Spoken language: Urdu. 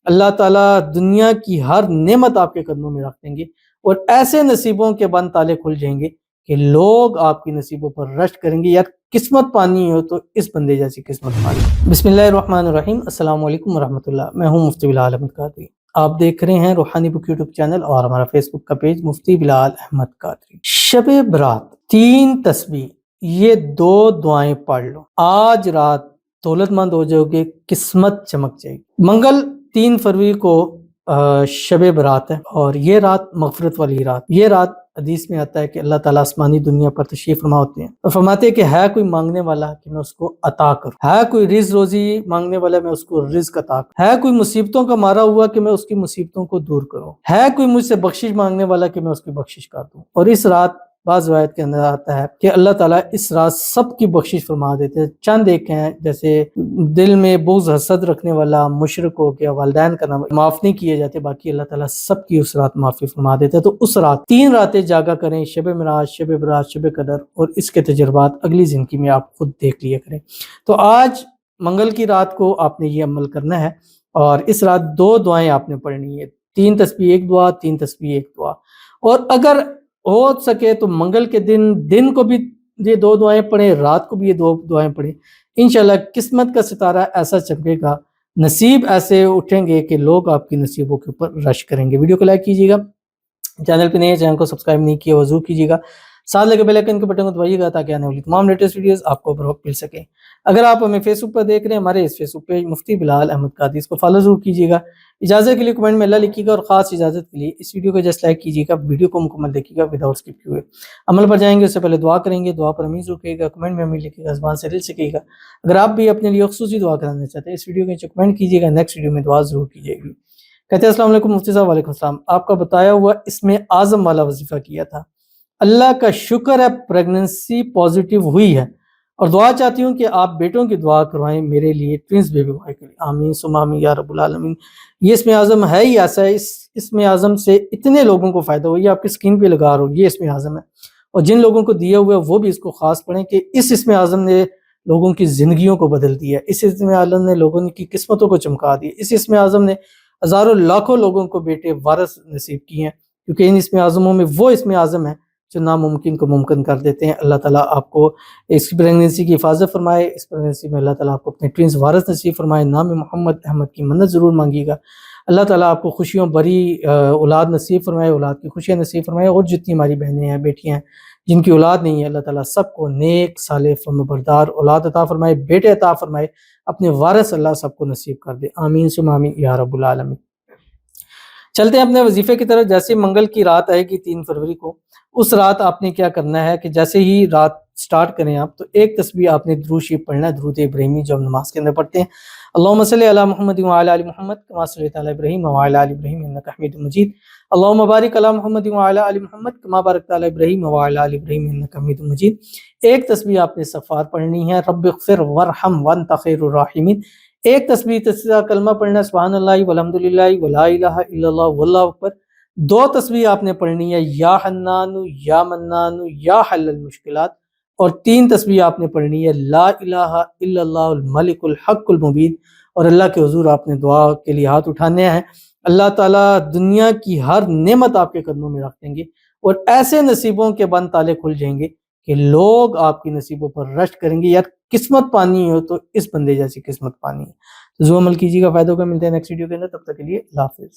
اللہ تعالیٰ دنیا کی ہر نعمت آپ کے قدموں میں رکھ دیں گے اور ایسے نصیبوں کے بند تالے کھل جائیں گے کہ لوگ آپ کی نصیبوں پر رشک کریں گے. یار قسمت پانی ہو تو اس بندے جیسی قسمت پانی. بسم اللہ الرحمن الرحیم. السلام علیکم ورحمۃ اللہ. میں ہوں مفتی بلال احمد قادری. آپ دیکھ رہے ہیں روحانی بک یوٹیوب چینل اور ہمارا فیس بک کا پیج مفتی بلال احمد قادری. شب برات 3 تسبیح یہ 2 دعائیں پڑھ لو. آج رات دولت مند ہو جاؤ گے، قسمت چمک جائے گی. منگل 3 فروری کو شب برات ہے اور یہ رات مغفرت والی رات. یہ رات حدیث میں آتا ہے کہ اللہ تعالیٰ آسمانی دنیا پر تشریف فرما ہوتے ہیں اور فرماتے ہیں کہ ہے کوئی مانگنے والا کہ میں اس کو عطا کروں، ہے کوئی رزق روزی مانگنے والا میں اس کو رزق عطا کروں، ہے کوئی مصیبتوں کا مارا ہوا کہ میں اس کی مصیبتوں کو دور کروں، ہے کوئی مجھ سے بخشش مانگنے والا کہ میں اس کی بخشش کر دوں. اور اس رات بعض روایت کے اندر آتا ہے کہ اللہ تعالیٰ اس رات سب کی بخشش فرما دیتے ہیں. چند ایک ہیں جیسے دل میں بغض حسد رکھنے والا مشرک ہو گیا، والدین کا نام معاف نہیں کیے جاتے، باقی اللہ تعالیٰ سب کی اس رات معافی فرما دیتے ہیں. تو اس رات 3 راتیں جاگا کریں، شب معراج، شب برات، شب قدر، اور اس کے تجربات اگلی زندگی میں آپ خود دیکھ لیا کریں. تو آج منگل کی رات کو آپ نے یہ عمل کرنا ہے اور اس رات 2 دعائیں آپ نے پڑھنی ہے. 3 تسبیح 1 دعا، 3 تسبیح 1 دعا. اور اگر ہو سکے تو منگل کے دن کو بھی یہ 2 دعائیں پڑھیں، رات کو بھی یہ 2 دعائیں پڑھیں. انشاءاللہ قسمت کا ستارہ ایسا چمکے گا، نصیب ایسے اٹھیں گے کہ لوگ آپ کی نصیبوں کے اوپر رش کریں گے. ویڈیو کو لائک کیجیے گا، چینل پہ نئے چینل کو سبسکرائب نہیں کیا وضو کیجیے گا، ساتھ لگے بیل آئیکن کے بٹن کو دبائیے گا تاکہ آنے والی تمام لیٹسٹ ویڈیوز آپ کو بروقت مل سکیں. اگر آپ ہمیں فیس بک پر دیکھ رہے ہیں، ہمارے اس فیس بک پیج مفتی بلال احمد قادری، اس کو فالو ضرور کیجیے گا. اجازت کے لیے کمنٹ میں اللہ لکھیے گا اور خاص اجازت کے لیے اس ویڈیو کو جسٹ لائک کیجیے گا. ویڈیو کو مکمل دیکھیے گا وداؤٹ اسکپ کیے ہوئے. عمل پر جائیں گے اس سے پہلے دعا کریں گے. دعا پر امین ضرور کہیے گا، کمنٹ میں امین لکھیے گا، زبان سے دل سے کہیے گا. اگر آپ بھی اپنے لیے خصوصی دعا کرانا چاہتے ہیں اس ویڈیو کے نیچے کمنٹ کیجیے گا، نیکسٹ ویڈیو میں دعا ضرور کیجیے گی. کہتے ہیں السلام علیکم مفتی صاحب. وعلیکم السلام. آپ کا بتایا ہوا اسم اعظم والا وظیفہ کیا تھا. اللہ کا شکر ہے پریگننسی پازیٹیو ہوئی ہے اور دعا چاہتی ہوں کہ آپ بیٹوں کی دعا کروائیں میرے لیے، ٹوینز بیبی بوائے کے لیے. آمین ثم آمین یا رب العالمین. یہ اسم اعظم ہے ہی ایسا ہے، اس اسم اعظم سے اتنے لوگوں کو فائدہ ہو. یہ آپ کی اسکرین پہ لگا رہا ہوں، یہ اسم اعظم ہے اور جن لوگوں کو دیا ہوا ہے وہ بھی اس کو خاص پڑھیں کہ اس اسم اعظم نے لوگوں کی زندگیوں کو بدل دیا. اس اسم اعظم نے لوگوں کی قسمتوں کو چمکا دیا. اس اسم اعظم نے ہزاروں لاکھوں لوگوں کو بیٹے وارث نصیب کیے ہیں، کیونکہ ان اسم اعظموں میں وہ اسم اعظم ہے جو ناممکن کو ممکن کر دیتے ہیں. اللہ تعالیٰ آپ کو اس پریگننسی کی حفاظت فرمائے. اس پریگننسی میں اللہ تعالیٰ آپ کو اپنے ٹوینز وارث نصیب فرمائے. نام محمد احمد کی منت ضرور مانگیے گا. اللہ تعالیٰ آپ کو خوشیوں بری اولاد نصیب فرمائے، اولاد کی خوشیاں نصیب فرمائے. اور جتنی ہماری بہنیں ہیں، بیٹیاں ہیں جن کی اولاد نہیں ہے، اللہ تعالیٰ سب کو نیک صالح فرمانبردار اولاد عطا فرمائے، بیٹے عطا فرمائے، اپنے وارث اللہ سب کو نصیب کر دے. آمین ثم آمین یا رب العالمین. چلتے ہیں اپنے وظیفے کی طرف. جیسے منگل کی رات آئے گی 3 فروری کو، اس رات آپ نے کیا کرنا ہے کہ جیسے ہی رات سٹارٹ کریں آپ تو 1 تسبیح آپ نے درود شریف پڑھنا ہے، درود ابراہیمی جو ہم نماز کے اندر پڑھتے ہیں. اللہم صلی علی محمد وعلی آل محمد کما صلیت علی ابراہیم وعلی آل ابراہیم انک حمید مجید. اللہم بارک علی محمد وعلی آل محمد کما بارکت علی ابراہیم وعلی آل ابراہیم انک حمید مجید. 1 تسبیح آپ نے استغفار پڑھنی ہے، رب اغفر وارحم وانت خیر الراحمین. 1 تسبیح تسبیح کلمہ پڑھنا ہے، سبحان اللہ والحمدللہ ولا الہ الا اللہ واللہ اکبر. 2 تسبیح آپ نے پڑھنی ہے، یا حنان یا منان یا حل المشکلات. اور 3 تسبیح آپ نے پڑھنی ہے، لا الہ الا اللہ الملک الحق المبین. اور اللہ کے حضور آپ نے دعا کے لیے ہاتھ اٹھانے ہیں. اللہ تعالیٰ دنیا کی ہر نعمت آپ کے قدموں میں رکھ دیں گے اور ایسے نصیبوں کے بند تالے کھل جائیں گے کہ لوگ آپ کی نصیبوں پر رشک کریں گے. یار قسمت پانی ہو تو اس بندے جیسی قسمت پانی ہے. تو جو عمل کیجیے گا فائدوں کا. ملتے ہیں نیکسٹ ویڈیو کے اندر، تب تک کے لیے اللہ حافظ.